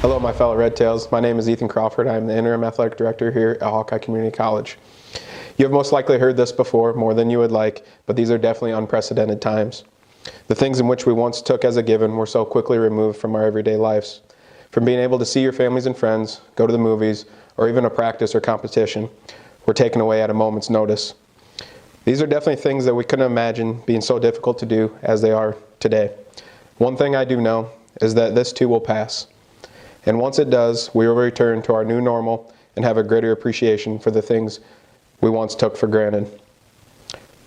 Hello, my fellow Red Tails. My name is Ethan Crawford. I am the interim athletic director here at Hawkeye Community College. You have most likely heard this before, more than you would like, but these are definitely unprecedented times. The things in which we once took as a given were so quickly removed from our everyday lives. From being able to see your families and friends, go to the movies, or even a practice or competition, were taken away at a moment's notice. These are definitely things that we couldn't imagine being so difficult to do as they are today. One thing I do know is that this too will pass. And once it does, we will return to our new normal and have a greater appreciation for the things we once took for granted.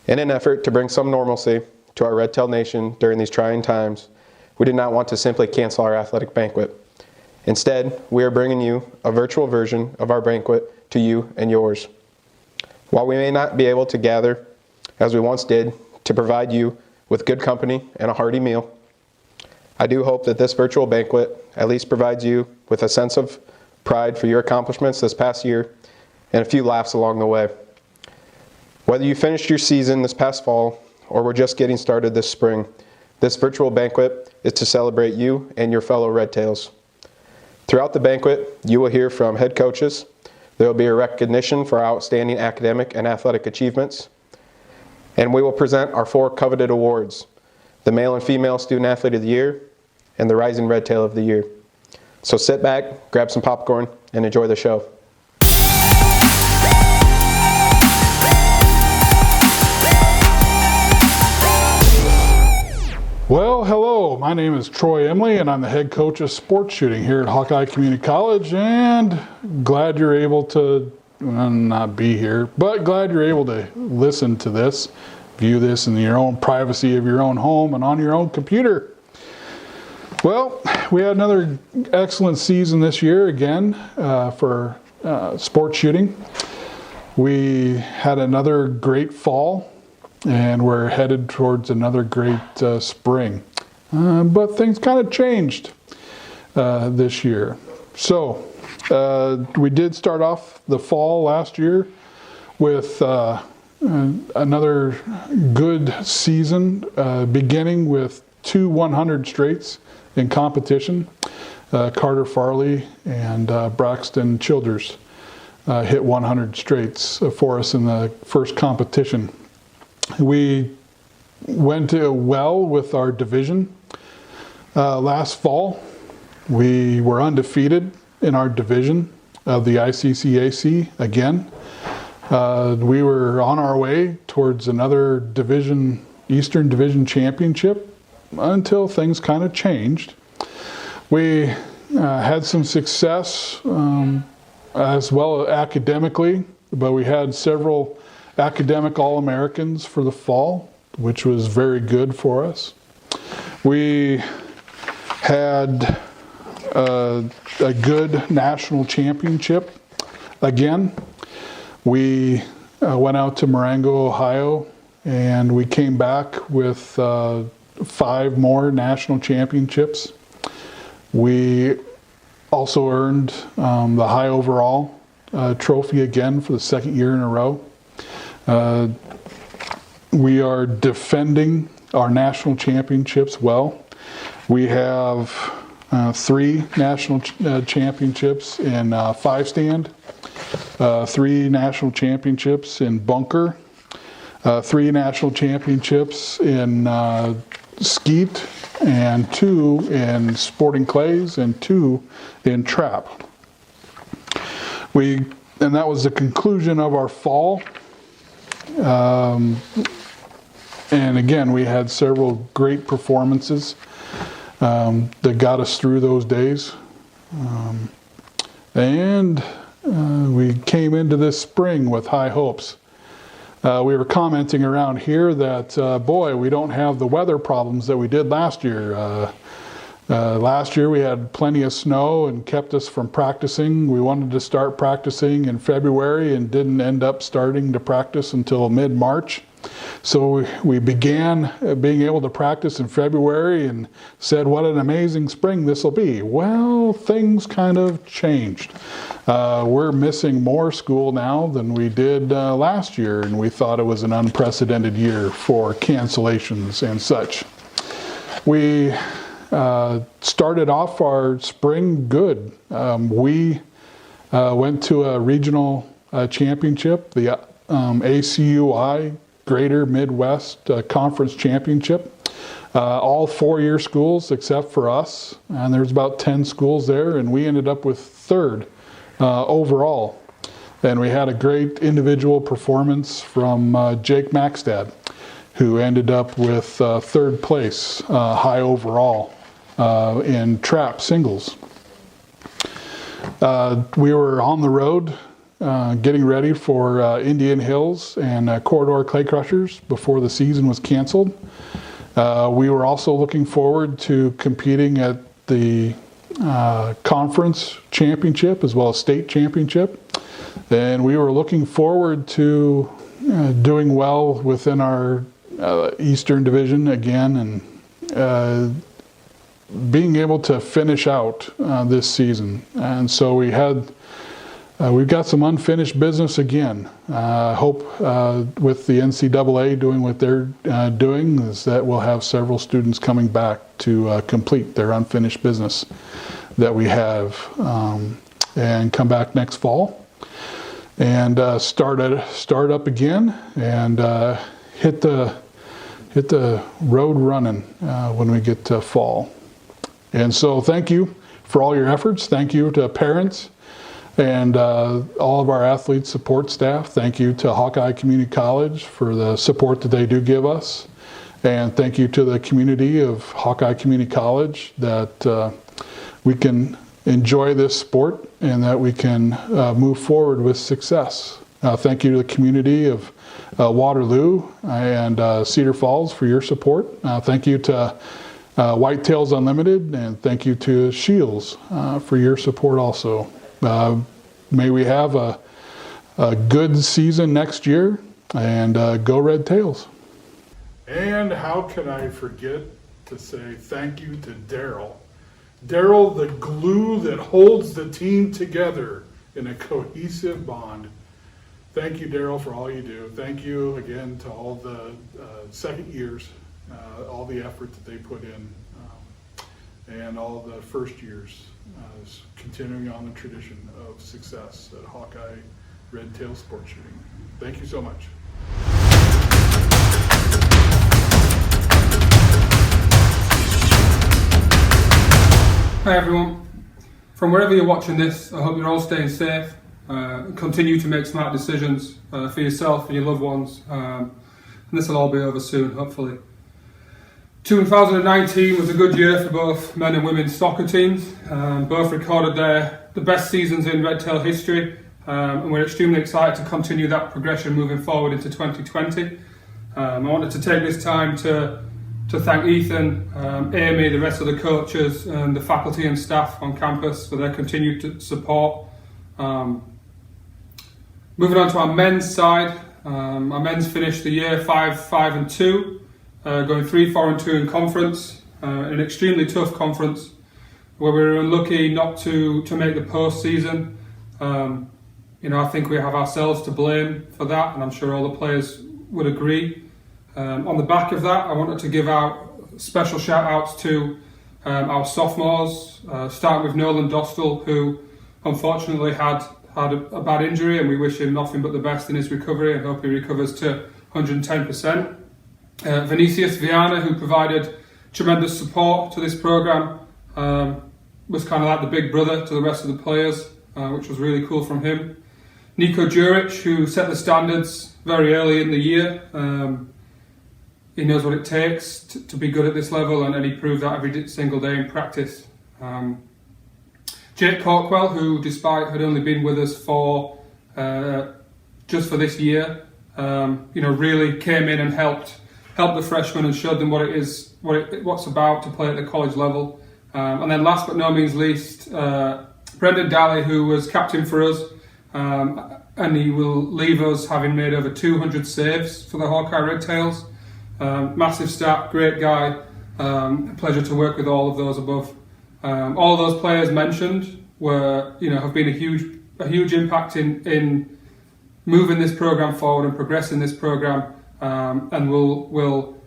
In an effort to bring some normalcy to our Red Tail Nation during these trying times, we did not want to simply cancel our athletic banquet. Instead, we are bringing you a virtual version of our banquet to you and yours. While we may not be able to gather as we once did to provide you with good company and a hearty meal, I do hope that this virtual banquet at least provides you with a sense of pride for your accomplishments this past year and a few laughs along the way. Whether you finished your season this past fall or were just getting started this spring, this virtual banquet is to celebrate you and your fellow Red Tails. Throughout the banquet, you will hear from head coaches. There will be a recognition for our outstanding academic and athletic achievements. And we will present our 4 coveted awards: the Male and Female Student Athlete of the Year, and the Rising Red Tail of the Year. So sit back, grab some popcorn, and enjoy the show. Well, hello, my name is Troy Emily, and I'm the head coach of sports shooting here at Hawkeye Community College, and glad you're able to, not be here, but glad you're able to listen to this, view this in your own privacy of your own home and on your own computer. Well, we had another excellent season this year again for sports shooting. We had another great fall, and we're headed towards another great spring. But things kind of changed this year. So we did start off the fall last year with another good season, beginning with 2 100 straights in competition. Carter Farley and Braxton Childers hit 100 straights for us in the first competition. We went well with our division. Last fall, we were undefeated in our division of the ICCAC again. We were on our way towards another division, Eastern Division Championship, until things kind of changed. We had some success as well academically, but we had several academic All-Americans for the fall, which was very good for us. We had a good national championship again. We went out to Marengo, Ohio, and we came back with 5 more national championships. We also earned the high overall trophy again for the 2nd year in a row. We are defending our national championships well. We have 3 national championships in 5-stand, 3 national championships in bunker, 3 national championships in skeet, and 2 in sporting clays, and 2 in trap. And that was the conclusion of our fall. And again, we had several great performances that got us through those days. And we came into this spring with high hopes. We were commenting around here that, boy, we don't have the weather problems that we did last year. Last year we had plenty of snow and kept us from practicing. We wanted to start practicing in February and didn't end up starting to practice until mid-March. So we began being able to practice in February and said, what an amazing spring this will be. Well, things kind of changed. We're missing more school now than we did last year, and we thought it was an unprecedented year for cancellations and such. We started off our spring good. We went to a regional championship, the ACUI Greater Midwest Conference Championship. All four-year schools except for us, and there's about 10 schools there, and we ended up with third overall. And we had a great individual performance from Jake Maxstad, who ended up with third place, high overall, in trap singles. We were on the road getting ready for Indian Hills and Corridor Clay Crushers before the season was canceled. We were also looking forward to competing at the conference championship as well as state championship. And we were looking forward to doing well within our Eastern Division again, and being able to finish out this season. And so we've got some unfinished business again. I hope with the NCAA doing what they're doing is that we'll have several students coming back to complete their unfinished business that we have, and come back next fall and start up again and hit the road running when we get to fall. And so thank you for all your efforts. Thank you to parents and all of our athlete support staff. Thank you to Hawkeye Community College for the support that they do give us. And thank you to the community of Hawkeye Community College that we can enjoy this sport and that we can move forward with success. Thank you to the community of Waterloo and Cedar Falls for your support. Thank you to Whitetails Unlimited, and thank you to Shields for your support also. May we have a good season next year, and go Red Tails. And how can I forget to say thank you to Daryl. Daryl, the glue that holds the team together in a cohesive bond. Thank you, Daryl, for all you do. Thank you again to all the second years, all the effort that they put in, and all the first years, continuing on the tradition of success at Hawkeye Red Tail Sport Shooting. Thank you so much. Hi everyone. From wherever you're watching this, I hope you're all staying safe. Continue to make smart decisions for yourself and your loved ones. And this will all be over soon, hopefully. 2019 was a good year for both men and women's soccer teams. Both recorded the best seasons in Red Tail history. And we're extremely excited to continue that progression moving forward into 2020. I wanted to take this time to thank Ethan, Amy, the rest of the coaches and the faculty and staff on campus for their continued support. Moving on to our men's side, our men's finished the year 5-2, going 3-4-2 in conference, an extremely tough conference where we were unlucky not to make the postseason. I think we have ourselves to blame for that, and I'm sure all the players would agree. On the back of that, I wanted to give out special shout outs to our sophomores, starting with Nolan Dostal, who unfortunately had a bad injury, and we wish him nothing but the best in his recovery and hope he recovers to 110%. Vinicius Viana, who provided tremendous support to this program, was kind of like the big brother to the rest of the players, which was really cool from him. Nico Juric, who set the standards very early in the year. He knows what it takes to be good at this level, and he proved that every single day in practice. Jake Corkwell, who despite had only been with us for just for this year, really came in and helped the freshmen and showed them what's about to play at the college level. And then last but no means least, Brendan Daly, who was captain for us, and he will leave us having made over 200 saves for the Hawkeye Red Tails. Massive stat, great guy. A pleasure to work with all of those above. All of those players mentioned have been a huge impact in moving this program forward and progressing this program, and will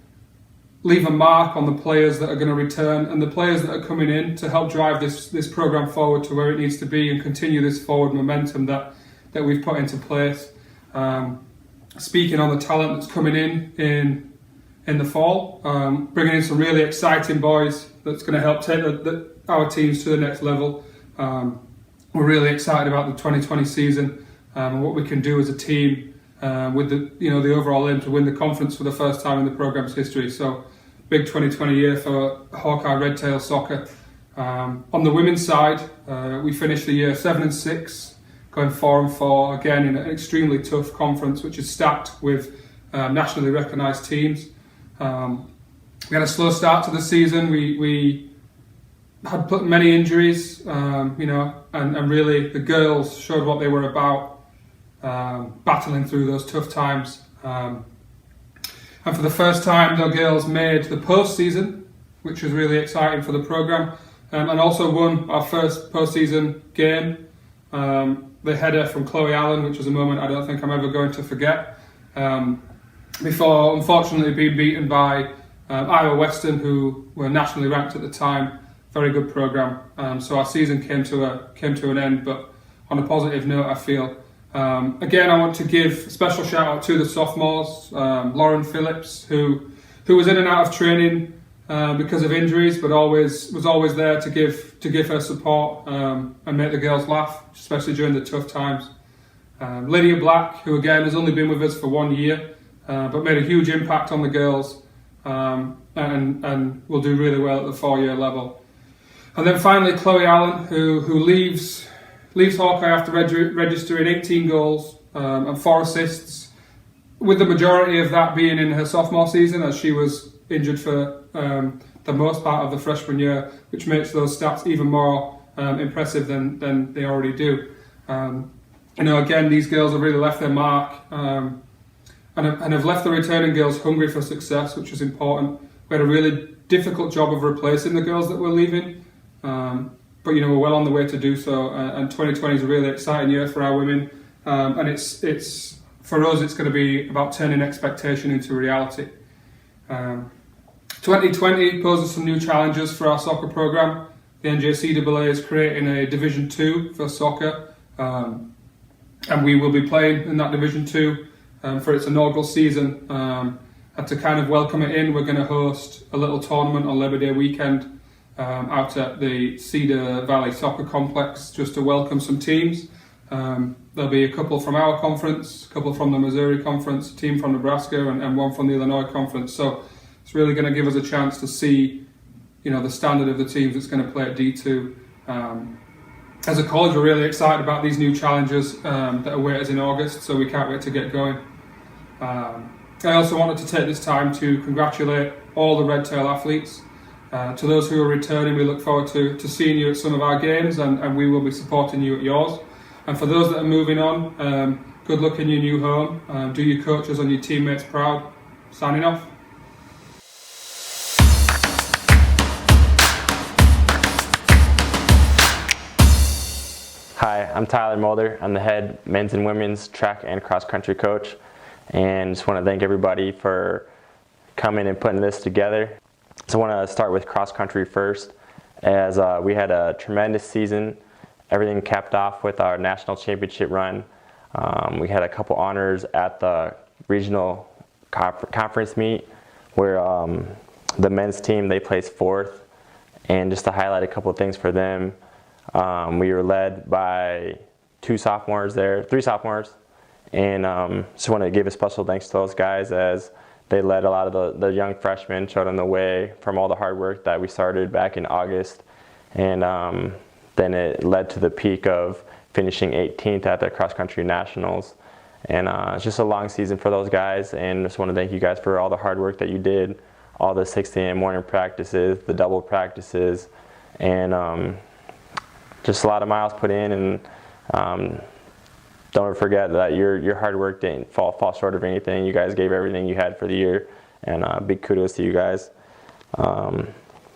leave a mark on the players that are going to return and the players that are coming in to help drive this program forward to where it needs to be and continue this forward momentum that we've put into place. Speaking on the talent that's coming in the fall, bringing in some really exciting boys that's going to help take our teams to the next level. We're really excited about the 2020 season and what we can do as a team with the overall aim to win the conference for the first time in the program's history. So big 2020 year for Hawkeye Red Tail Soccer. On the women's side, we finished the year 7-6, going 4-4, again in an extremely tough conference, which is stacked with nationally recognised teams. We had a slow start to the season. We had many injuries, and really the girls showed what they were about, battling through those tough times. And for the first time, the girls made the postseason, which was really exciting for the programme, and also won our first postseason game. The header from Chloe Allen, which was a moment I don't think I'm ever going to forget, before unfortunately being beaten by Iowa Western, who were nationally ranked at the time. Very good programme. So our season came to an end, but on a positive note, I feel. Again, I want to give a special shout out to the sophomores, Lauren Phillips, who was in and out of training because of injuries, but was always there to give her support and make the girls laugh, especially during the tough times. Lydia Black, who again has only been with us for 1 year, but made a huge impact on the girls and will do really well at the 4-year level. And then finally, Chloe Allen, who leaves Hawkeye after registering 18 goals and 4 assists, with the majority of that being in her sophomore season, as she was injured for the most part of the freshman year, which makes those stats even more impressive than they already do. Again, these girls have really left their mark and have left the returning girls hungry for success, which is important. We had a really difficult job of replacing the girls that were leaving. But we're well on the way to do so, and 2020 is a really exciting year for our women, and it's for us it's going to be about turning expectation into reality. 2020 poses some new challenges for our soccer program. The NJCAA is creating a Division 2 for soccer, and we will be playing in that Division 2 for its inaugural season. And to kind of welcome it in, we're going to host a little tournament on Labor Day weekend out at the Cedar Valley Soccer Complex, just to welcome some teams. There'll be a couple from our conference, a couple from the Missouri Conference, a team from Nebraska, and one from the Illinois Conference. So it's really going to give us a chance to see, the standard of the teams that's going to play at D2. As a college, we're really excited about these new challenges that await us in August, so we can't wait to get going. I also wanted to take this time to congratulate all the Red Tail athletes. To those who are returning, we look forward to seeing you at some of our games, and we will be supporting you at yours. And for those that are moving on, good luck in your new home. Do your coaches and your teammates proud. Signing off. Hi, I'm Tyler Mulder. I'm the head men's and women's track and cross country coach, and just want to thank everybody for coming and putting this together. So I want to start with cross country first, as we had a tremendous season. Everything capped off with our national championship run. We had a couple honors at the regional conference meet where the men's team, they placed 4th. And just to highlight a couple of things for them, we were led by 3 sophomores, and just want to give a special thanks to those guys, as they led a lot of the young freshmen, showed them the way from all the hard work that we started back in August. And then it led to the peak of finishing 18th at the cross country nationals. And it's just a long season for those guys, and just want to thank you guys for all the hard work that you did, all the 6 a.m. morning practices, the double practices, and just a lot of miles put in. And don't forget that your hard work didn't fall short of anything. You guys gave everything you had for the year, and big kudos to you guys.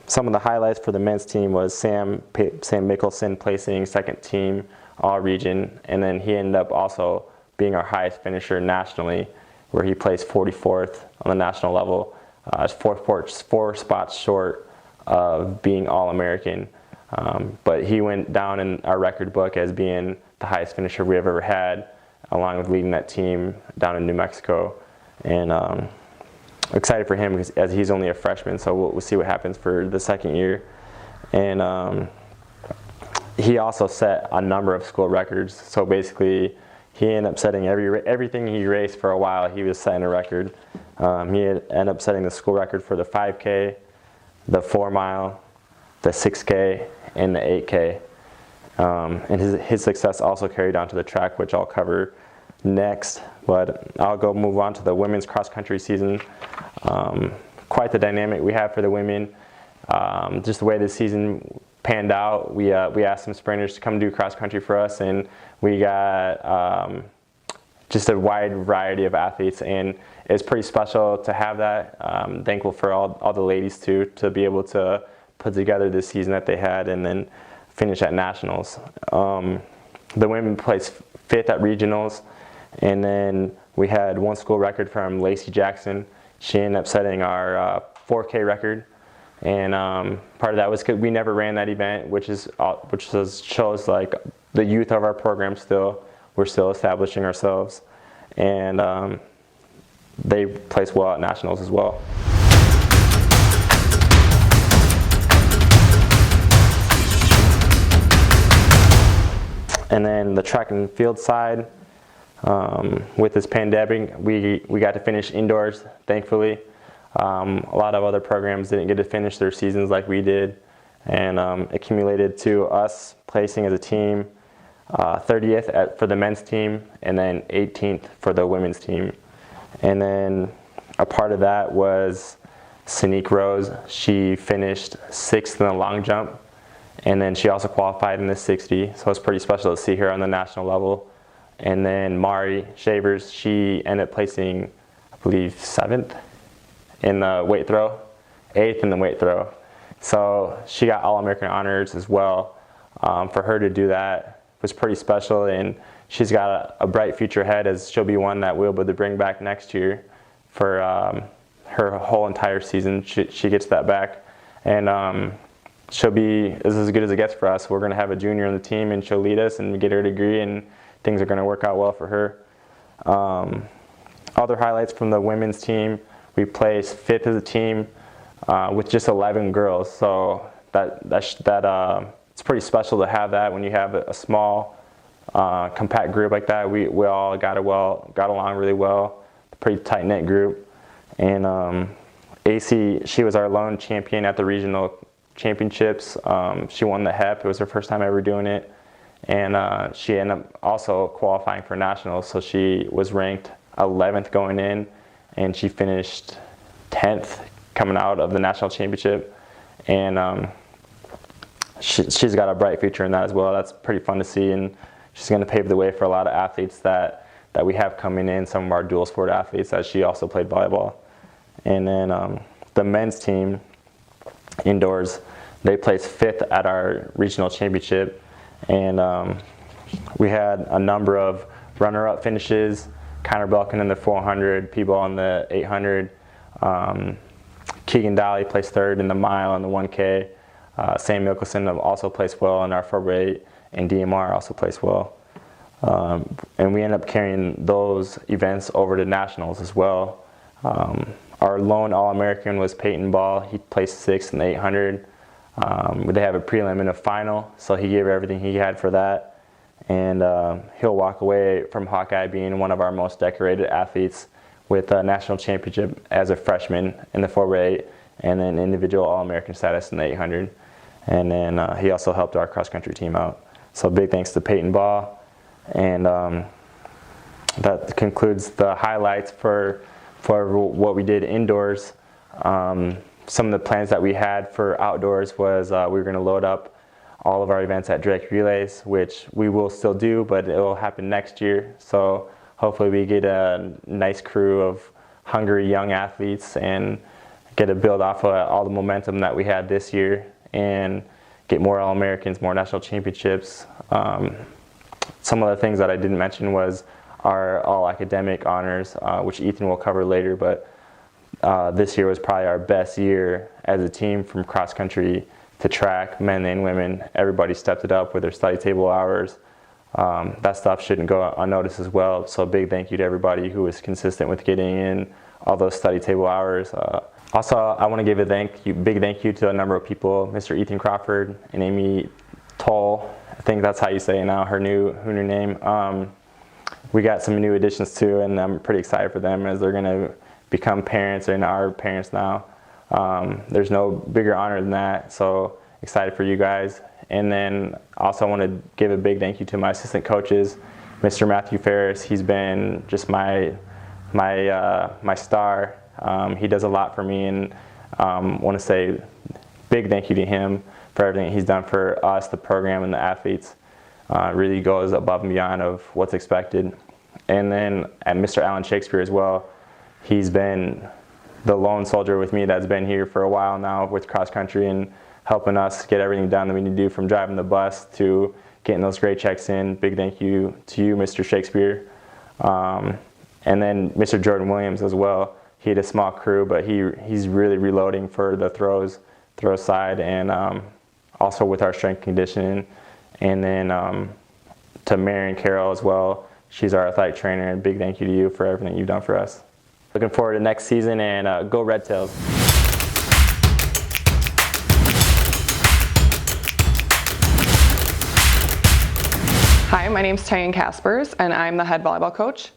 Some of the highlights for the men's team was Sam Mickelson placing 2nd team all region, and then he ended up also being our highest finisher nationally, where he placed 44th on the national level. It's four spots short of being All-American. But he went down in our record book as being the highest finisher we have ever had, along with leading that team down in New Mexico. And excited for him as he's only a freshman, so we'll see what happens for the second year. And he also set a number of school records. So basically, he ended up setting everything he raced for a while. He was setting a record. He ended up setting the school record for the 5K, the 4 mile, the 6K, and the 8K. And his success also carried on to the track, which I'll cover next. But I'll move on to the women's cross country season. Quite the dynamic we have for the women. Just the way the season panned out, we asked some sprinters to come do cross country for us, and we got just a wide variety of athletes, and it's pretty special to have that. Thankful for all the ladies too, to be able to put together this season that they had and then finish at nationals. The women placed 5th at regionals, and then we had one school record from Lacey Jackson. She ended up setting our 4K record. And part of that was because we never ran that event, which shows like the youth of our program still. We're still establishing ourselves, and they placed well at nationals as well. And then the track and field side, with this pandemic, we got to finish indoors, thankfully. A lot of other programs didn't get to finish their seasons like we did, and accumulated to us placing as a team 30th for the men's team, and then 18th for the women's team. And then a part of that was Sanique Rose. She finished 6th in the long jump, and then she also qualified in the 60, so it's pretty special to see her on the national level. And then Mari Shavers, she ended up placing, I believe, 7th in the weight throw, 8th in the weight throw. So she got All-American honors as well. For her to do that was pretty special, and she's got a bright future ahead, as she'll be one that we'll be able to bring back next year for her whole entire season. She gets that back, and she'll be as good as it gets for us. We're going to have a junior on the team, and she'll lead us and get her degree, and things are going to work out well for her. Other highlights from the women's team: we placed 5th as a team with just 11 girls. So it's pretty special to have that when you have a small, compact group like that. We all got along really well. Pretty tight knit group. And AC, she was our lone champion at the regional championships. She won the HEP. It was her first time ever doing it. And she ended up also qualifying for nationals. So she was ranked 11th going in, and she finished 10th coming out of the national championship. And she's got a bright future in that as well. That's pretty fun to see, and she's going to pave the way for a lot of athletes that we have coming in, some of our dual sport athletes, as she also played volleyball. And then the men's team indoors, they placed 5th at our regional championship, and we had a number of runner-up finishes. Connor Belkin in the 400, P-Ball in the 800. Keegan Daly placed 3rd in the mile and the 1K. Sam Mickelson also placed well in our 4x8, and DMR also placed well. And we ended up carrying those events over to nationals as well. Our lone All-American was Peyton Ball. He placed 6th in the 800. They have a prelim and a final, so he gave everything he had for that. And he'll walk away from Hawkeye being one of our most decorated athletes with a national championship as a freshman in the 4x8, and then individual All-American status in the 800. And then he also helped our cross-country team out. So big thanks to Peyton Ball. And that concludes the highlights for what we did indoors. Some of the plans that we had for outdoors was we were going to load up all of our events at Drake Relays, which we will still do, but it will happen next year. So hopefully we get a nice crew of hungry young athletes and get to build off of all the momentum that we had this year and get more All-Americans, more national championships. Some of the things that I didn't mention was our all-academic honors, which Ethan will cover later, but this year was probably our best year as a team, from cross country to track, men and women. Everybody stepped it up with their study table hours. That stuff shouldn't go unnoticed as well. So a big thank you to everybody who was consistent with getting in all those study table hours. Also, I want to give a big thank you to a number of people, Mr. Ethan Crawford and Amy Toll. I think that's how you say it now, her new name. We got some new additions too, and I'm pretty excited for them as they're going to become parents and are parents now. There's no bigger honor than that, so excited for you guys. And then also I want to give a big thank you to my assistant coaches, Mr. Matthew Ferris. He's been just my star. He does a lot for me, and want to say big thank you to him for everything he's done for us, the program, and the athletes. Really goes above and beyond of what's expected. And then at Mr. Alan Shakespeare as well. He's been the lone soldier with me that's been here for a while now with cross country and helping us get everything done that we need to do, from driving the bus to getting those grade checks in. Big thank you to you, Mr. Shakespeare. And then Mr. Jordan Williams as well. He had a small crew, but he's really reloading for the throw side, and also with our strength conditioning. And then to Marion Carroll as well. She's our athletic trainer, and big thank you to you for everything you've done for us. Looking forward to next season, and go Red Tails. Hi, my name is Tyann Kaspers, and I'm the head volleyball coach.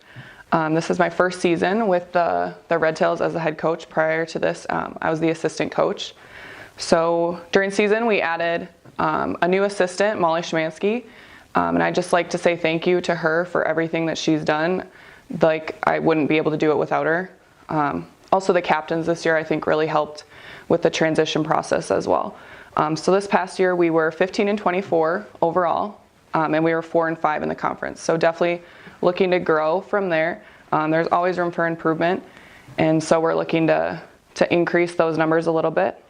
This is my first season with the Red Tails as the head coach. Prior to this, I was the assistant coach. So during season, we added a new assistant, Molly Schmansky, and I'd just like to say thank you to her for everything that she's done. Like, I wouldn't be able to do it without her. Also, the captains this year, I think, really helped with the transition process as well. So this past year, we were 15-24 overall, and we were 4-5 in the conference. So definitely looking to grow from there. There's always room for improvement, and so we're looking to increase those numbers a little bit.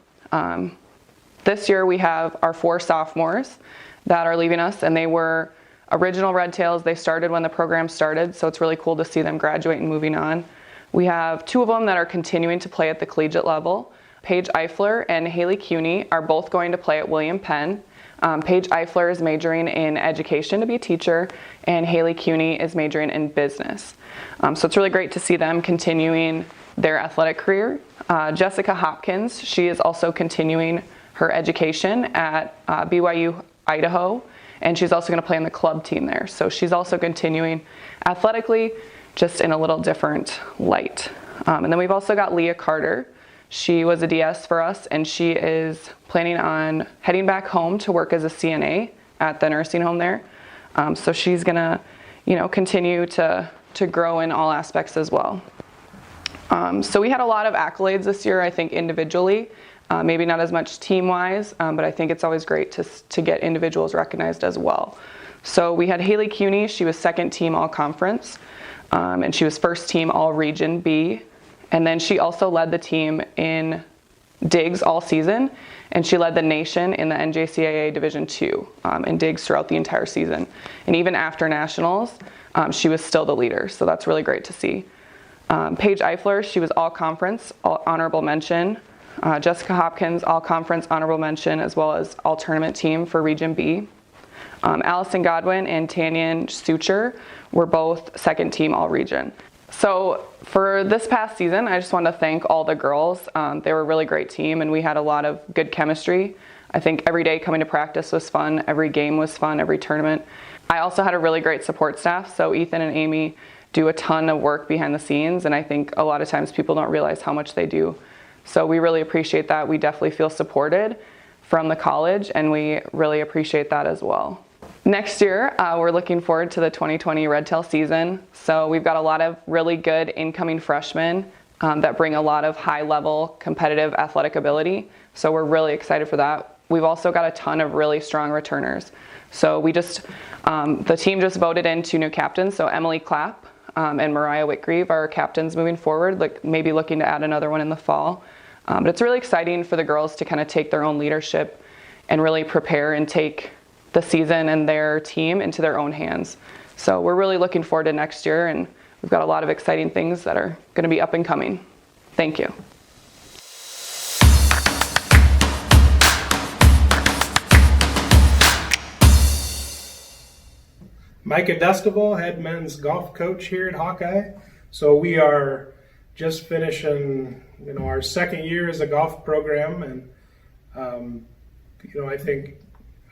This year, we have our 4 sophomores that are leaving us, and they were original Red Tails. They started when the program started, so it's really cool to see them graduate and moving on. We have 2 of them that are continuing to play at the collegiate level. Paige Eifler and Haley Cuny are both going to play at William Penn. Paige Eifler is majoring in education to be a teacher, and Haley Cuny is majoring in business. So it's really great to see them continuing their athletic career. Jessica Hopkins, she is also continuing her education at BYU Idaho, and she's also going to play on the club team there. So she's also continuing athletically, just in a little different light. And then we've also got Leah Carter. She was a DS for us, and she is planning on heading back home to work as a CNA at the nursing home there. So she's going to, continue to grow in all aspects as well. So we had a lot of accolades this year, I think, individually. Maybe not as much team-wise, but I think it's always great to get individuals recognized as well. So we had Haley Cuny. She was 2nd team all-conference, and she was 1st team all-region B. And then she also led the team in digs all season, and she led the nation in the NJCAA Division II in digs throughout the entire season. And even after nationals, she was still the leader, so that's really great to see. Paige Eifler, she was all-conference, honorable mention. Jessica Hopkins, all-conference, honorable mention, as well as all-tournament team for Region B. Allison Godwin and Tanyan Suture were both 2nd team all-region. So for this past season, I just want to thank all the girls. They were a really great team, and we had a lot of good chemistry. I think every day coming to practice was fun. Every game was fun, every tournament. I also had a really great support staff. So Ethan and Amy do a ton of work behind the scenes, and I think a lot of times people don't realize how much they do. So we really appreciate that. We definitely feel supported from the college, and we really appreciate that as well. Next year, we're looking forward to the 2020 Red Tail season. So we've got a lot of really good incoming freshmen that bring a lot of high-level competitive athletic ability. So we're really excited for that. We've also got a ton of really strong returners. So the team just voted in 2 new captains. So Emily Clapp and Mariah Whitgreave are captains moving forward, like maybe looking to add another one in the fall. But it's really exciting for the girls to kind of take their own leadership and really prepare and take the season and their team into their own hands. So we're really looking forward to next year, and we've got a lot of exciting things that are going to be up and coming. Thank you. Micah Destival, head men's golf coach here at Hawkeye. So we are just finishing, our second year as a golf program, and I think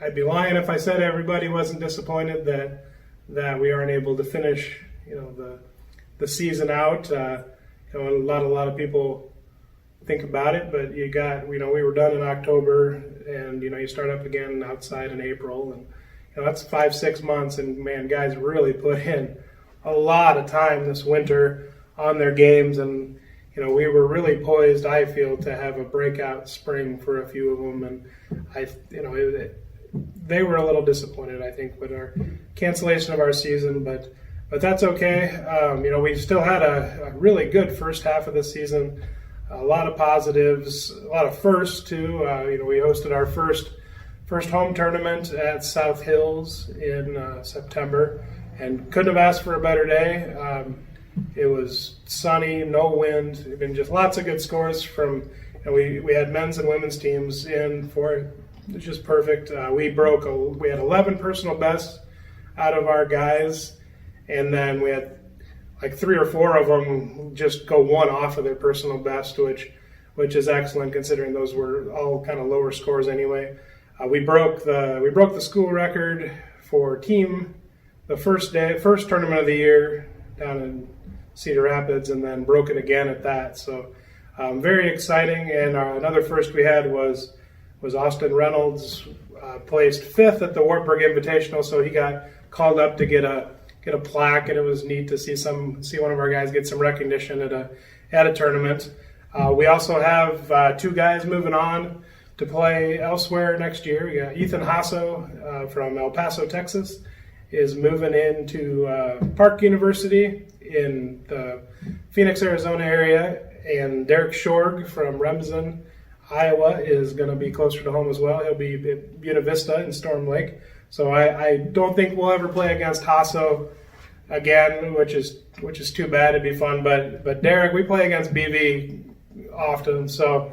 I'd be lying if I said everybody wasn't disappointed that we aren't able to finish, the season out. A lot of people think about it, but we were done in October, and you start up again outside in April, and that's 5-6 months, and man, guys really put in a lot of time this winter on their games, and we were really poised, I feel, to have a breakout spring for a few of them, and they were a little disappointed, I think, with our cancellation of our season, but that's okay. We still had a really good first half of the season, a lot of positives, a lot of firsts too. We hosted our first home tournament at South Hills in September, and couldn't have asked for a better day. It was sunny, no wind. It's been just lots of good scores from. We had men's and women's teams in for it. It was just perfect. We had 11 personal bests out of our guys, and then we had like 3 or 4 of them just go one off of their personal best, which is excellent considering those were all kind of lower scores anyway. We broke the school record for team the first tournament of the year down in Cedar Rapids, and then broke it again at that. So very exciting. And another first we had was Austin Reynolds placed 5th at the Wartburg Invitational, so he got called up to get a plaque, and it was neat to see one of our guys get some recognition at a tournament. We also have 2 guys moving on to play elsewhere next year. We got Ethan Hasso from El Paso, Texas, is moving into Park University in the Phoenix, Arizona area, and Derek Shorg from Remsen, Iowa, is going to be closer to home as well. He'll be at Buena Vista in Storm Lake. So I don't think we'll ever play against Hasso again, which is too bad. It'd be fun, but Derek, we play against BV often, so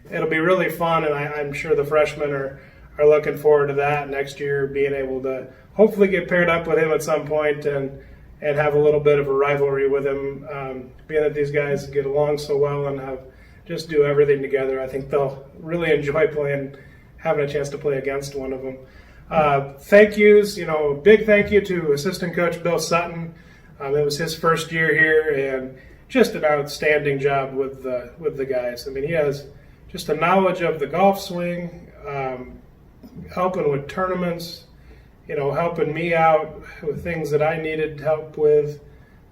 it'll be really fun, and I'm sure the freshmen are looking forward to that next year, being able to hopefully get paired up with him at some point and have a little bit of a rivalry with him. Being that these guys get along so well and just do everything together, I think they'll really enjoy having a chance to play against one of them. Thank yous, big thank you to assistant coach Bill Sutton. It was his first year here, and just an outstanding job with the guys. I mean, he has just a knowledge of the golf swing, helping with tournaments, helping me out with things that I needed help with.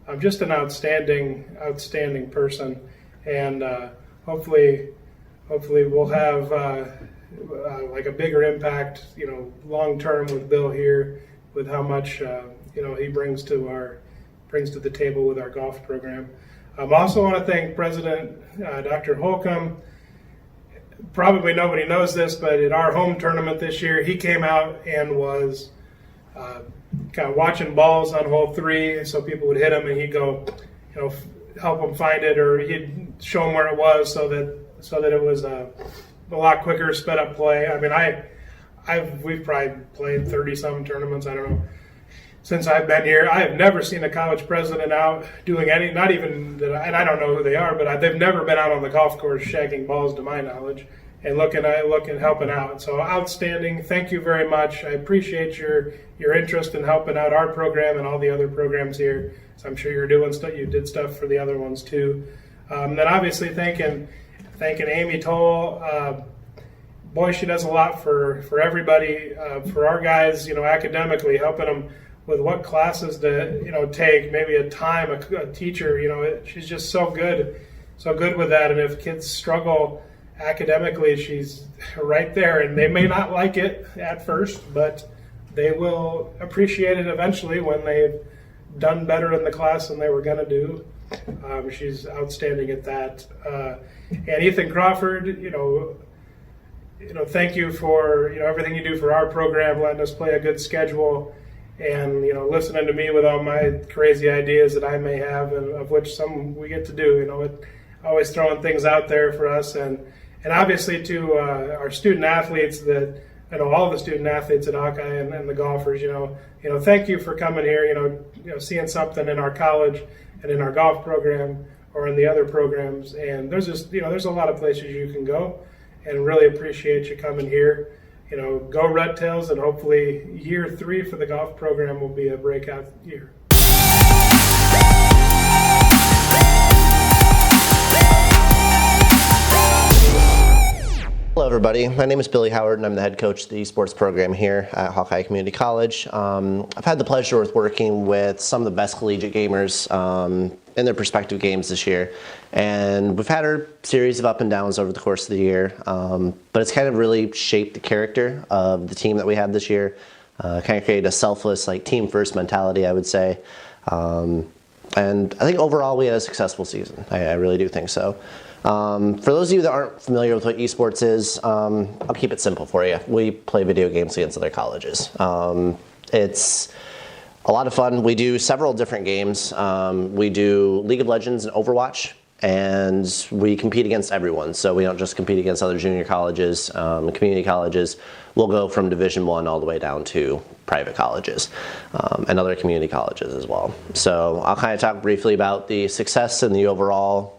I'm just an outstanding person, and hopefully we'll have like a bigger impact, long term with Bill here, with how much he brings to the table with our golf program. I also want to thank President Dr. Holcomb. Probably nobody knows this, but at our home tournament this year, he came out and was kind of watching balls on hole 3, so people would hit him, and he'd go, help them find it, or he'd show them where it was, so that it was a lot quicker, sped up play. I mean, we've probably played 30-some tournaments. I don't know. Since I've been here, I have never seen a college president out doing any, not even, and I don't know who they are, but they've never been out on the golf course shagging balls to my knowledge and looking, helping out. So outstanding. Thank you very much. I appreciate your interest in helping out our program and all the other programs here. So I'm sure you're doing stuff. You did stuff for the other ones too. Then obviously thanking Amy Toll. Boy, she does a lot for everybody, for our guys, academically, helping them with what classes to take, maybe a teacher. She's just so good with that. And if kids struggle academically, she's right there, and they may not like it at first, but they will appreciate it eventually when they've done better in the class than they were going to do. She's outstanding at that. And Ethan Crawford, thank you for everything you do for our program, letting us play a good schedule, and listening to me with all my crazy ideas that I may have, and of which some we get to do. Always throwing things out there for us, and obviously to our student athletes that I know all the student athletes at Hawkeye and the golfers, thank you for coming here, seeing something in our college and in our golf program or in the other programs. And there's just, there's a lot of places you can go, and really appreciate you coming here. Go Red Tails, and hopefully year 3 for the golf program will be a breakout year. Hello everybody, my name is Billy Howard and I'm the head coach of the esports program here at Hawkeye Community College. I've had the pleasure of working with some of the best collegiate gamers in their respective games this year, and we've had our series of up and downs over the course of the year, but it's kind of really shaped the character of the team that we had this year, kind of created a selfless, team first mentality, I would say, and I think overall we had a successful season. I really do think so. For those of you that aren't familiar with what esports is, I'll keep it simple for you. We play video games against other colleges. It's a lot of fun. We do several different games. We do League of Legends and Overwatch, and we compete against everyone. So we don't just compete against other junior colleges, community colleges. We'll go from Division I all the way down to private colleges and other community colleges as well. So I'll kind of talk briefly about the success in the overall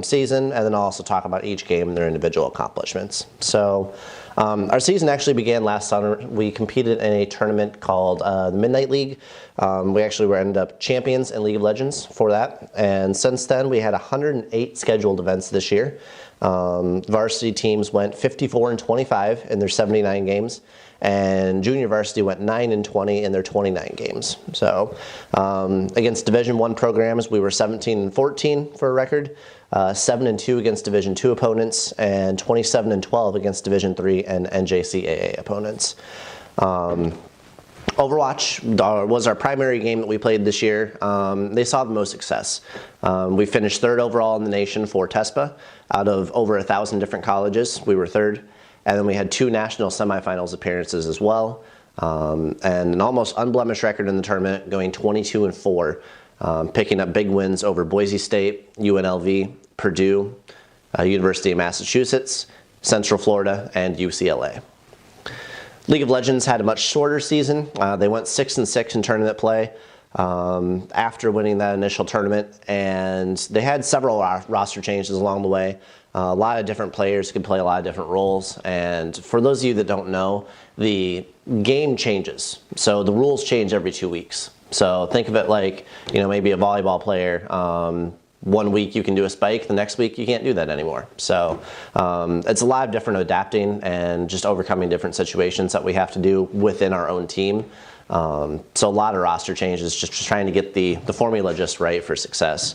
season, and then I'll also talk about each game and their individual accomplishments. So our season actually began last summer. We competed in a tournament called the Midnight League. We actually ended up champions in League of Legends for that, and since then we had 108 scheduled events this year. Varsity teams went 54-25 in their 79 games, and junior varsity went 9-20 in their 29 games. So against Division I programs, we were 17-14 for a record, 7-2 against Division II opponents, and 27-12 against Division III and NJCAA opponents. Overwatch was our primary game that we played this year. They saw the most success. We finished 3rd overall in the nation for TESPA. Out of over 1,000 different colleges, we were 3rd. And then we had 2 national semifinals appearances as well. And an almost unblemished record in the tournament, going 22-4, picking up big wins over Boise State, UNLV, Purdue, University of Massachusetts, Central Florida, and UCLA. League of Legends had a much shorter season. They went 6-6 in tournament play after winning that initial tournament, and they had several roster changes along the way. A lot of different players could play a lot of different roles, and for those of you that don't know, the game changes. So the rules change every 2 weeks. So think of it like, maybe a volleyball player. 1 week you can do a spike, the next week you can't do that anymore. So it's a lot of different adapting and just overcoming different situations that we have to do within our own team. So a lot of roster changes, just trying to get the formula just right for success.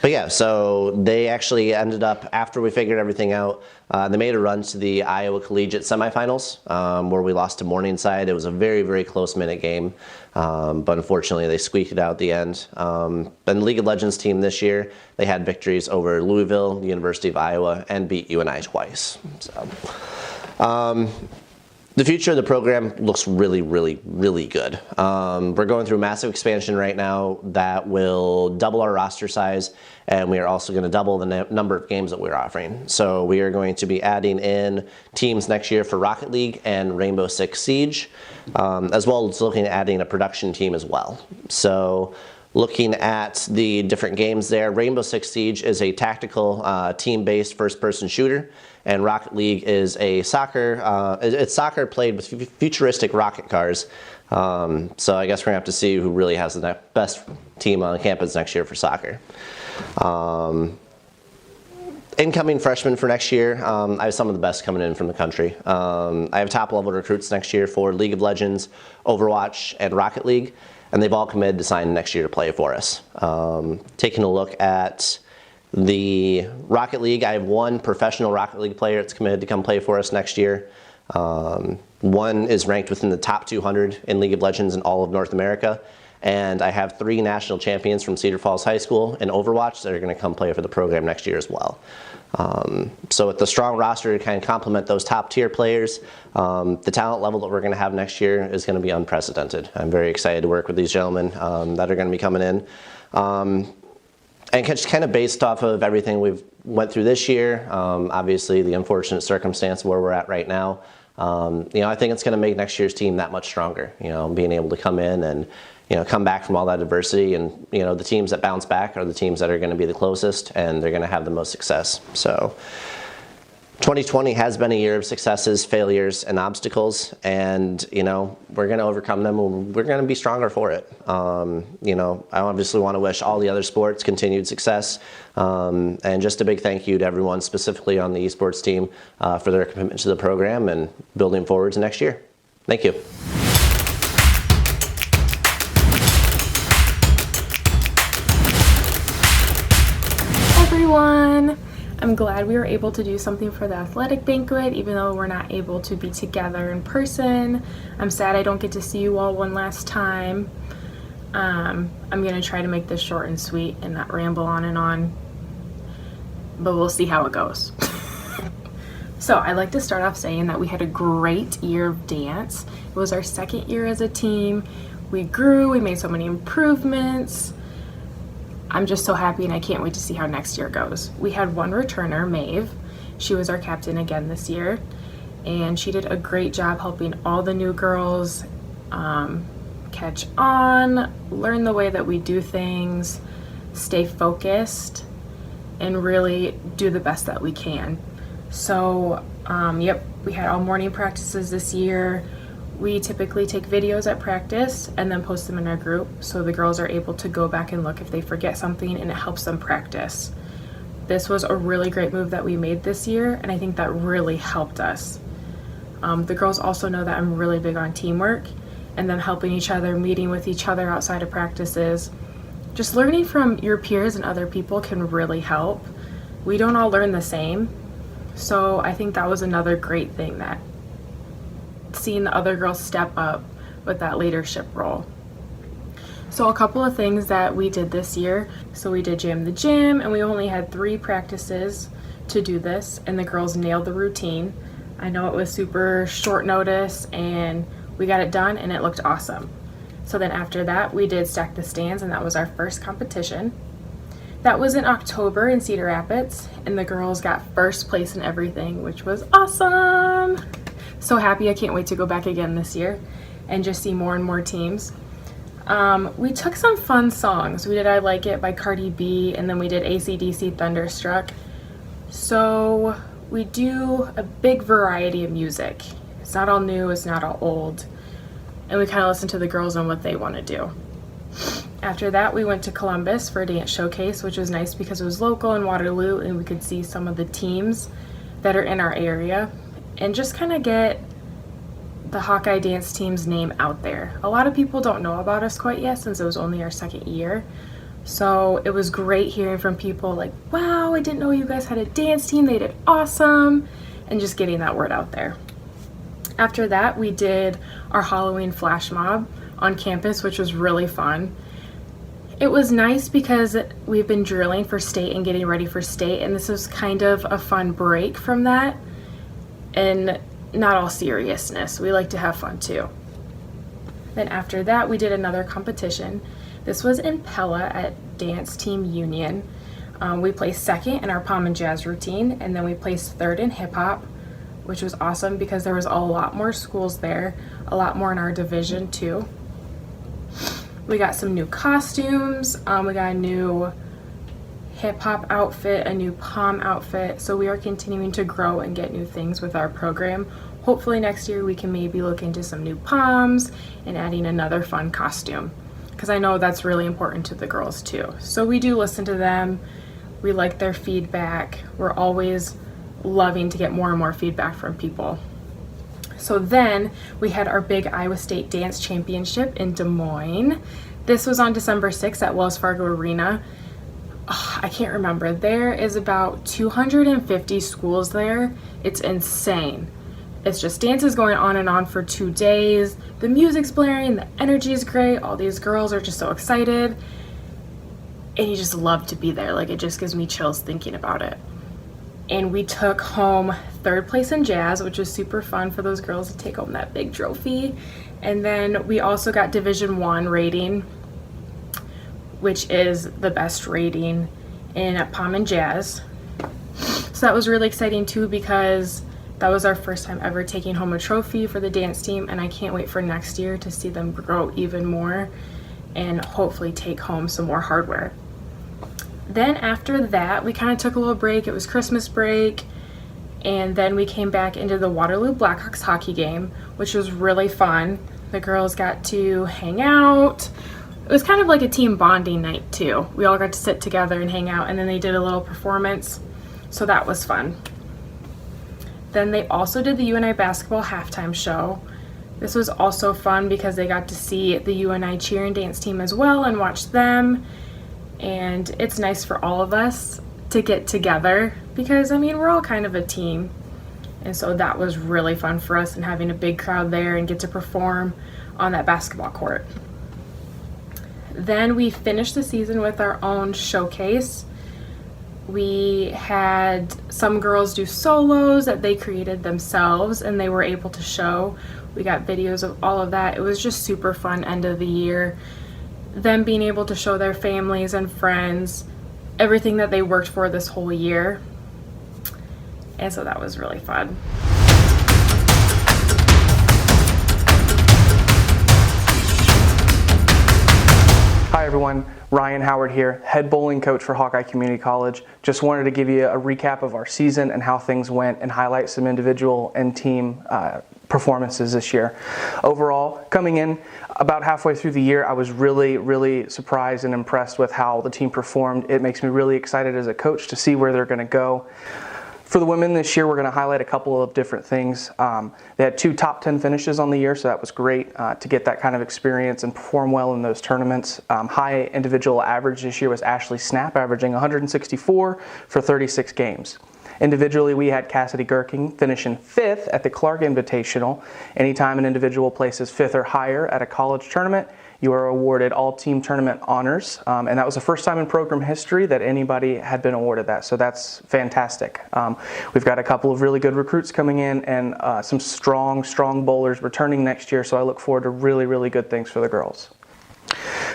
But yeah, so they actually ended up, after we figured everything out, they made a run to the Iowa Collegiate semifinals, where we lost to Morningside. It was a very, very close-minute game, but unfortunately they squeaked it out at the end. And the League of Legends team this year, they had victories over Louisville, University of Iowa, and beat UNI twice. So, the future of the program looks really, really, really good. We're going through massive expansion right now that will double our roster size, and we are also going to double the number of games that we're offering. So we are going to be adding in teams next year for Rocket League and Rainbow Six Siege, as well as looking at adding a production team as well. So looking at the different games there, Rainbow Six Siege is a tactical, team-based first-person shooter, and Rocket League is a soccer. It's soccer played with futuristic rocket cars. So I guess we're gonna have to see who really has the best team on campus next year for soccer. Incoming freshmen for next year, I have some of the best coming in from the country. I have top-level recruits next year for League of Legends, Overwatch, and Rocket League, and they've all committed to sign next year to play for us. Taking a look at the Rocket League, I have 1 professional Rocket League player that's committed to come play for us next year. 1 is ranked within the top 200 in League of Legends in all of North America. And I have 3 national champions from Cedar Falls High School in Overwatch that are going to come play for the program next year as well. So with the strong roster to kind of complement those top tier players, the talent level that we're going to have next year is going to be unprecedented. I'm very excited to work with these gentlemen that are going to be coming in. And just kind of based off of everything we've went through this year, obviously the unfortunate circumstance where we're at right now, I think it's going to make next year's team that much stronger. Being able to come in and come back from all that adversity, and the teams that bounce back are the teams that are going to be the closest, and they're going to have the most success. So 2020 has been a year of successes, failures, and obstacles, and we're going to overcome them, and we're going to be stronger for it. I obviously want to wish all the other sports continued success, and just a big thank you to everyone, specifically on the esports team, for their commitment to the program and building forward to next year. Thank you. Everyone! I'm glad we were able to do something for the athletic banquet, even though we're not able to be together in person. I'm sad I don't get to see you all one last time. I'm gonna try to make this short and sweet and not ramble on and on, but we'll see how it goes. So I'd like to start off saying that we had a great year of dance. It was our second year as a team. We grew, we made so many improvements. I'm just so happy, and I can't wait to see how next year goes. We had one returner, Maeve. She was our captain again this year, and she did a great job helping all the new girls catch on, learn the way that we do things, stay focused, and really do the best that we can. So, we had all morning practices this year. We typically take videos at practice and then post them in our group, so the girls are able to go back and look if they forget something, and it helps them practice. This was a really great move that we made this year, and I think that really helped us. The girls also know that I'm really big on teamwork and them helping each other, meeting with each other outside of practices. Just learning from your peers and other people can really help. We don't all learn the same, so I think that was another great thing, that seeing the other girls step up with that leadership role. So a couple of things that we did this year. So we did Jam the Gym, and we only had 3 practices to do this, and the girls nailed the routine. I know it was super short notice, and we got it done, and it looked awesome. So then after that, we did Stack the Stands, and that was our first competition. That was in October in Cedar Rapids, and the girls got first place in everything, which was awesome. So happy, I can't wait to go back again this year and just see more and more teams. We took some fun songs. We did I Like It by Cardi B, and then we did AC/DC Thunderstruck. So we do a big variety of music. It's not all new, it's not all old. And we kind of listen to the girls on what they want to do. After that, we went to Columbus for a dance showcase, which was nice because it was local in Waterloo, and we could see some of the teams that are in our area and just kind of get the Hawkeye dance team's name out there. A lot of people don't know about us quite yet, since it was only our second year. So it was great hearing from people like, wow, I didn't know you guys had a dance team, they did awesome, and just getting that word out there. After that, we did our Halloween flash mob on campus, which was really fun. It was nice because we've been drilling for state and getting ready for state, and this was kind of a fun break from that, and not all seriousness. We like to have fun too. Then after that, we did another competition. This was in Pella at Dance Team Union. We placed second in our pom and jazz routine, and then we placed third in hip hop, which was awesome because there was a lot more schools there, a lot more in our division too. We got some new costumes, we got a new hip hop outfit, a new pom outfit, so we are continuing to grow and get new things with our program. Hopefully next year we can maybe look into some new poms and adding another fun costume, because I know that's really important to the girls too. So we do listen to them, we like their feedback, we're always loving to get more and more feedback from people. So then we had our big Iowa State Dance Championship in Des Moines. This was on December 6th at Wells Fargo Arena. I can't remember. There is about 250 schools there. It's insane. It's just dances going on and on for 2 days. The music's blaring, the energy is great. All these girls are just so excited. And you just love to be there. Like, it just gives me chills thinking about it. And we took home third place in jazz, which was super fun for those girls to take home that big trophy. And then we also got Division I rating, which is the best rating in Pom and Jazz. So that was really exciting too, because that was our first time ever taking home a trophy for the dance team, and I can't wait for next year to see them grow even more and hopefully take home some more hardware. Then after that, we kind of took a little break. It was Christmas break, and then we came back into the Waterloo Blackhawks hockey game, which was really fun. The girls got to hang out. It was kind of like a team bonding night too. We all got to sit together and hang out, and then they did a little performance, so that was fun. Then they also did the UNI basketball halftime show. This was also fun because they got to see the UNI cheer and dance team as well and watch them. And it's nice for all of us to get together because, I mean, we're all kind of a team. And so that was really fun for us, and having a big crowd there and get to perform on that basketball court. Then we finished the season with our own showcase. We had some girls do solos that they created themselves, and they were able to show. We got videos of all of that. It was just super fun end of the year. Them being able to show their families and friends everything that they worked for this whole year. And so that was really fun. Hi everyone, Ryan Howard here, head bowling coach for Hawkeye Community College. Just wanted to give you a recap of our season and how things went and highlight some individual and team performances this year. Overall, coming in about halfway through the year, I was really surprised and impressed with how the team performed. It makes me really excited as a coach to see where they're going to go. For the women this year, we're going to highlight a couple of different things. They had 2 top 10 finishes on the year, so that was great to get that kind of experience and perform well in those tournaments. High individual average this year was Ashley Snap, averaging 164 for 36 games. Individually, we had Cassidy Gherking finishing 5th at the Clark Invitational. Anytime an individual places 5th or higher at a college tournament, you are awarded all-team tournament honors, and that was the first time in program history that anybody had been awarded that, so that's fantastic. We've got a couple of really good recruits coming in and some strong bowlers returning next year, so I look forward to really good things for the girls.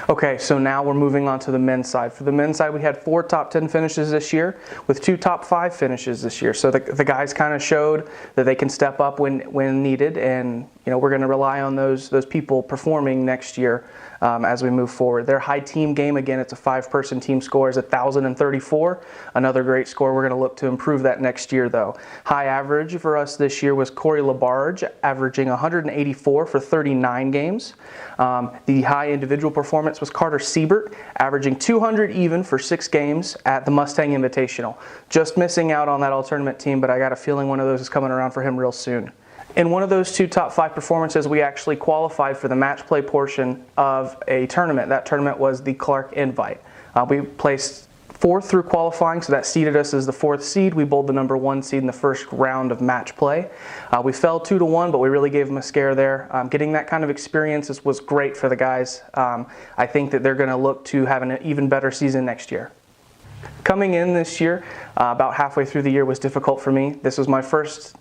Okay, so now we're moving on to the men's side. For the men's side, we had 4 top 10 finishes this year with 2 top 5 finishes this year. So the guys kind of showed that they can step up when needed, and we're going to rely on those people performing next year as we move forward. Their high team game, again, it's a 5-person team score, is 1,034. Another great score. We're going to look to improve that next year, though. High average for us this year was Corey Labarge, averaging 184 for 39 games. The high individual performance was Carter Siebert, averaging 200 even for 6 games at the Mustang Invitational. Just missing out on that all-tournament team, but I got a feeling one of those is coming around for him real soon. In one of those 2 top 5 performances, we actually qualified for the match play portion of a tournament. That tournament was the Clark Invite. We placed 4th through qualifying, so that seeded us as the 4th seed. We bowled the number 1 seed in the first round of match play. We fell 2-1, but we really gave them a scare there. Getting that kind of experience was great for the guys. I think that they're going to look to have an even better season next year. Coming in this year, about halfway through the year was difficult for me. This was my first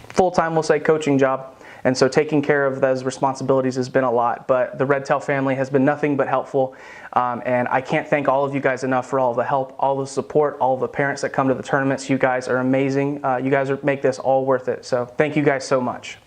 full-time, we'll say, coaching job, and so taking care of those responsibilities has been a lot, but the Red Tail family has been nothing but helpful, and I can't thank all of you guys enough for all of the help, all the support, all of the parents that come to the tournaments. You guys are amazing. You guys make this all worth it, so thank you guys so much.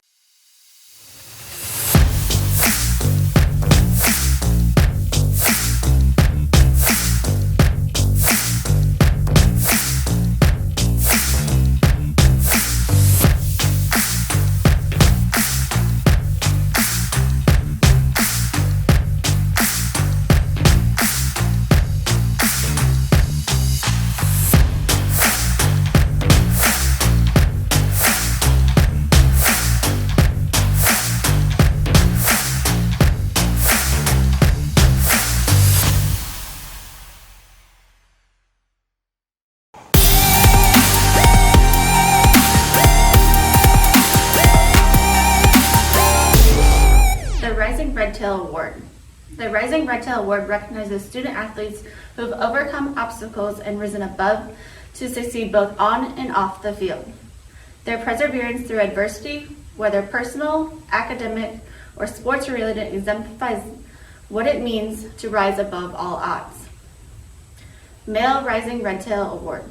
Award. The Rising Red Tail Award recognizes student athletes who have overcome obstacles and risen above to succeed both on and off the field. Their perseverance through adversity, whether personal, academic, or sports related, exemplifies what it means to rise above all odds. Male Rising Red Tail Award.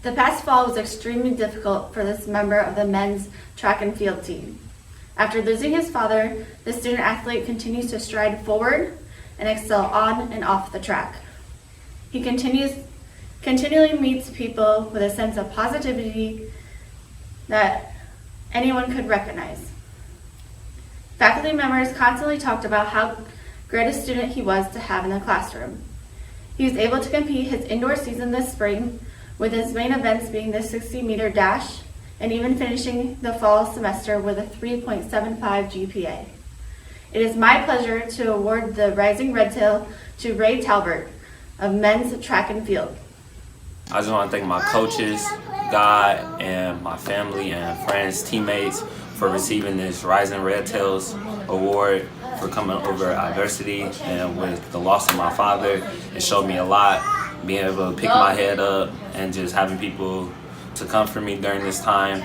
The past fall was extremely difficult for this member of the men's track and field team. After losing his father, the student athlete continues to stride forward and excel on and off the track. He continually meets people with a sense of positivity that anyone could recognize. Faculty members constantly talked about how great a student he was to have in the classroom. He was able to compete his indoor season this spring, with his main events being the 60-meter dash and even finishing the fall semester with a 3.75 GPA. It is my pleasure to award the Rising Red Tail to Ray Talbert of men's track and field. I just want to thank my coaches, God, and my family and friends, teammates for receiving this Rising Red Tails award, for coming over adversity, and with the loss of my father, it showed me a lot. Being able to pick my head up and just having people to comfort me during this time.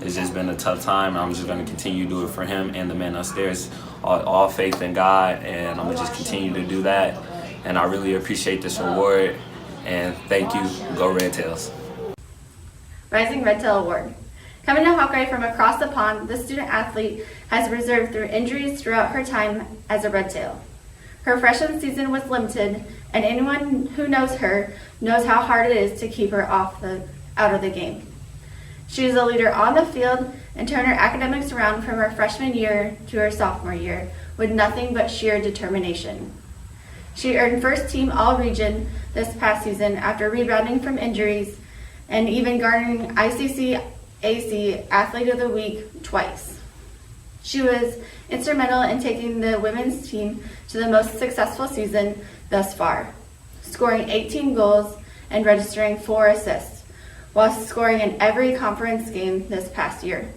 It's just been a tough time. I'm just going to continue to do it for him and the men upstairs. All faith in God, and I'm going to just continue to do that. And I really appreciate this award, and thank you. Go Red Tails. Rising Red Tail Award. Coming to Hawkeye from across the pond, the student athlete has persevered through injuries throughout her time as a Red Tail. Her freshman season was limited, and anyone who knows her knows how hard it is to keep her out of the game. She is a leader on the field and turned her academics around from her freshman year to her sophomore year with nothing but sheer determination. She earned first team All-Region this past season after rebounding from injuries and even garnering ICC-AC Athlete of the Week twice. She was instrumental in taking the women's team to the most successful season thus far, scoring 18 goals and registering 4 assists, while scoring in every conference game this past year.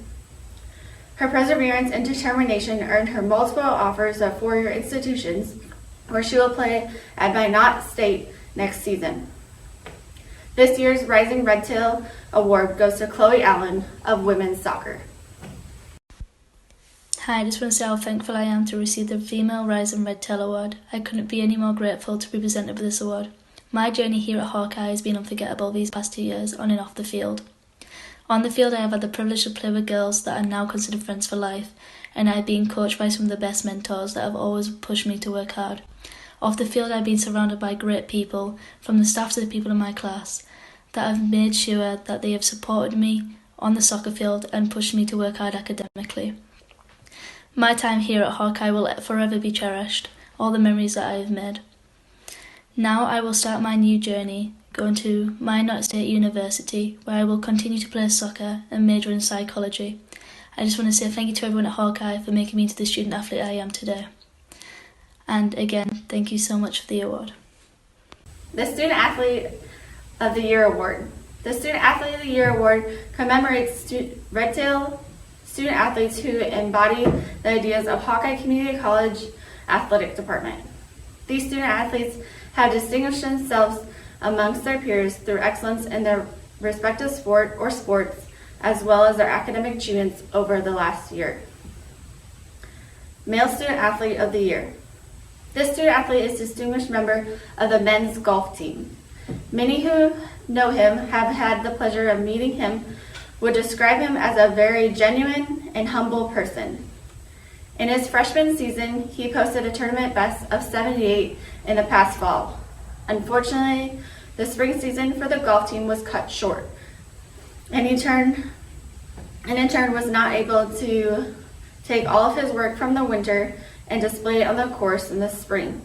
Her perseverance and determination earned her multiple offers of four-year institutions, where she will play at Minot State next season. This year's Rising Red Tail Award goes to Chloe Allen of women's soccer. Hi, I just want to say how thankful I am to receive the Female Rising Red Tail Award. I couldn't be any more grateful to be presented with this award. My journey here at Hawkeye has been unforgettable these past 2 years, on and off the field. On the field, I have had the privilege to play with girls that are now considered friends for life, and I have been coached by some of the best mentors that have always pushed me to work hard. Off the field, I've been surrounded by great people, from the staff to the people in my class, that have made sure that they have supported me on the soccer field and pushed me to work hard academically. My time here at Hawkeye will forever be cherished, all the memories that I have made. Now I will start my new journey, going to Minot State University, where I will continue to play soccer and major in psychology. I just want to say thank you to everyone at Hawkeye for making me into the student athlete I am today. And again, thank you so much for the award. The Student Athlete of the Year Award. The Student Athlete of the Year Award commemorates Red Tail student athletes who embody the ideas of Hawkeye Community College Athletic Department. These student athletes have distinguished themselves amongst their peers through excellence in their respective sport or sports, as well as their academic achievements over the last year. Male Student Athlete of the Year. This student athlete is a distinguished member of the men's golf team. Many who know him have had the pleasure of meeting him would describe him as a very genuine and humble person. In his freshman season, he posted a tournament best of 78 in the past fall. Unfortunately, the spring season for the golf team was cut short, and in turn was not able to take all of his work from the winter and display it on the course in the spring.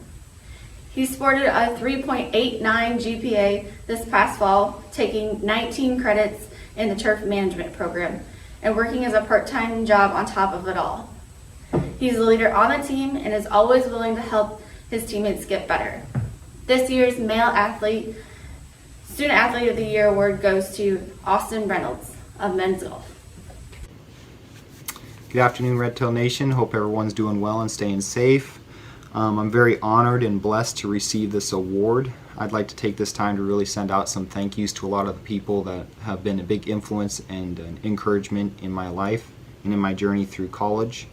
He sported a 3.89 GPA this past fall, taking 19 credits in the turf management program and working as a part-time job on top of it all. He's a leader on the team and is always willing to help his teammates get better. This year's Student Athlete of the Year award goes to Austin Reynolds of men's golf. Good afternoon, Red Tail Nation. Hope everyone's doing well and staying safe. I'm very honored and blessed to receive this award. I'd like to take this time to really send out some thank yous to a lot of the people that have been a big influence and an encouragement in my life and in my journey through college.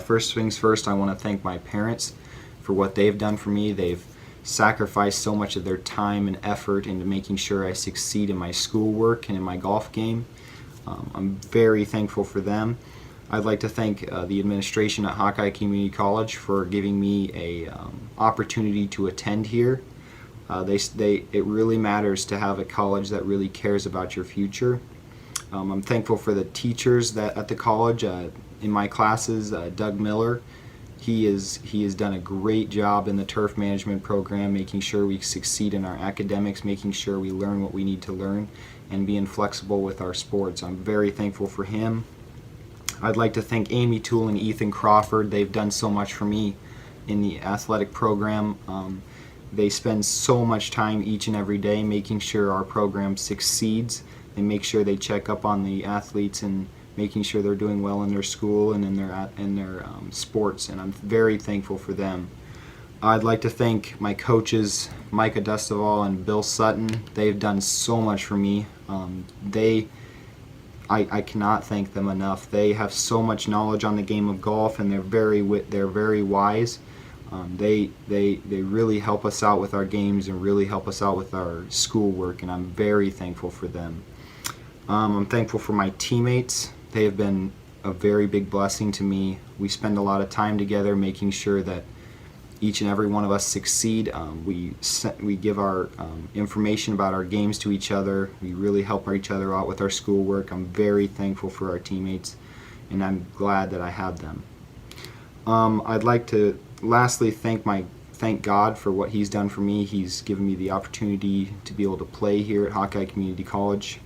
First things first, I want to thank my parents for what they've done for me. They've sacrifice so much of their time and effort into making sure I succeed in my schoolwork and in my golf game. I'm very thankful for them. I'd like to thank the administration at Hawkeye Community College for giving me a opportunity to attend here. It really matters to have a college that really cares about your future. I'm thankful for the teachers that at the college. In my classes, Doug Miller, he has done a great job in the turf management program, making sure we succeed in our academics, making sure we learn what we need to learn, and being flexible with our sports. I'm very thankful for him. I'd like to thank Amy Toole and Ethan Crawford. They've done so much for me in the athletic program. They spend so much time each and every day making sure our program succeeds. They make sure they check up on the athletes and making sure they're doing well in their school and in their sports, and I'm very thankful for them. I'd like to thank my coaches, Micah Dustaval and Bill Sutton. They've done so much for me. I cannot thank them enough. They have so much knowledge on the game of golf, and they're very wise. They really help us out with our games and really help us out with our schoolwork, and I'm very thankful for them. I'm thankful for my teammates. They have been a very big blessing to me. We spend a lot of time together making sure that each and every one of us succeed. We give our information about our games to each other. We really help each other out with our schoolwork. I'm very thankful for our teammates, and I'm glad that I have them. I'd like to lastly thank God for what He's done for me. He's given me the opportunity to be able to play here at Hawkeye Community College.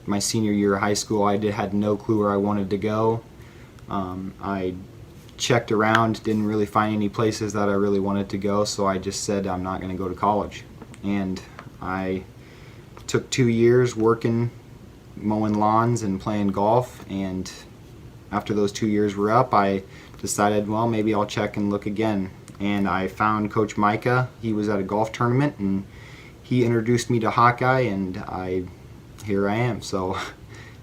My senior year of high school, I had no clue where I wanted to go. I checked around, didn't really find any places that I really wanted to go, so I just said I'm not going to go to college. And I took 2 years working, mowing lawns and playing golf, and after those 2 years were up, I decided, well, maybe I'll check and look again. And I found Coach Micah. He was at a golf tournament, and he introduced me to Hawkeye, and here I am. So it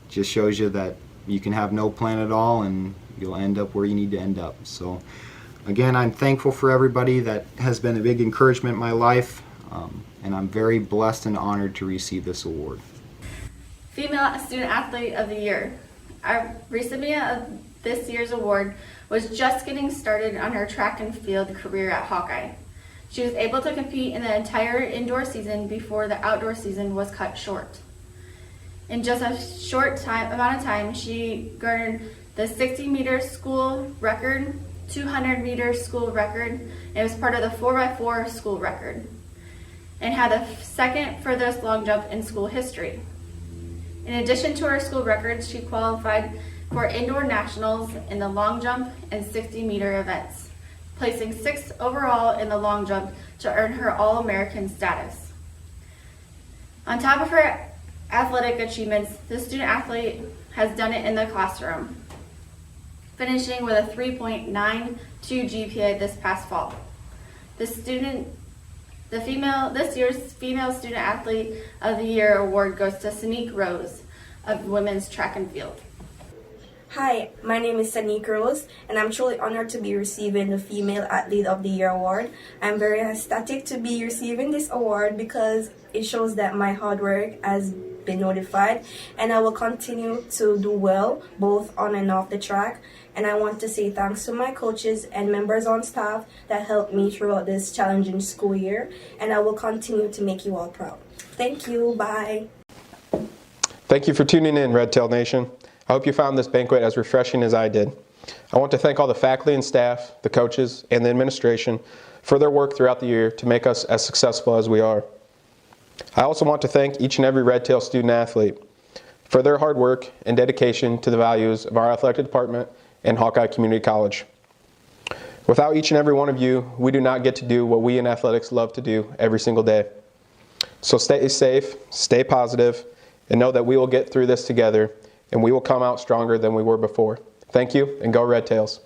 just shows you that you can have no plan at all and you'll end up where you need to end up. So again, I'm thankful for everybody that has been a big encouragement in my life, and I'm very blessed and honored to receive this award. Female Student Athlete of the Year. Our recipient of this year's award was just getting started on her track and field career at Hawkeye. She was able to compete in the entire indoor season before the outdoor season was cut short. In just a short amount of time, she garnered the 60-meter school record, 200-meter school record, and was part of the 4x4 school record, and had the second furthest long jump in school history. In addition to her school records, she qualified for indoor nationals in the long jump and 60-meter events, placing 6th overall in the long jump to earn her All-American status. On top of her athletic achievements, the student athlete has done it in the classroom, finishing with a 3.92 GPA this past fall. This year's Female Student Athlete of the Year award goes to Sanique Rose of women's track and field. Hi, my name is Sanique Rose, and I'm truly honored to be receiving the Female Athlete of the Year award. I'm very ecstatic to be receiving this award because it shows that my hard work has been notified, and I will continue to do well both on and off the track. And I want to say thanks to my coaches and members on staff that helped me throughout this challenging school year, and I will continue to make you all proud. Thank you. Bye. Thank you for tuning in, Red Tail Nation. I hope you found this banquet as refreshing as I did. I want to thank all the faculty and staff, the coaches, and the administration for their work throughout the year to make us as successful as we are. I also want to thank each and every Red Tail student athlete for their hard work and dedication to the values of our athletic department and Hawkeye Community College. Without each and every one of you, we do not get to do what we in athletics love to do every single day. So stay safe, stay positive, and know that we will get through this together, and we will come out stronger than we were before. Thank you, and go Red Tails.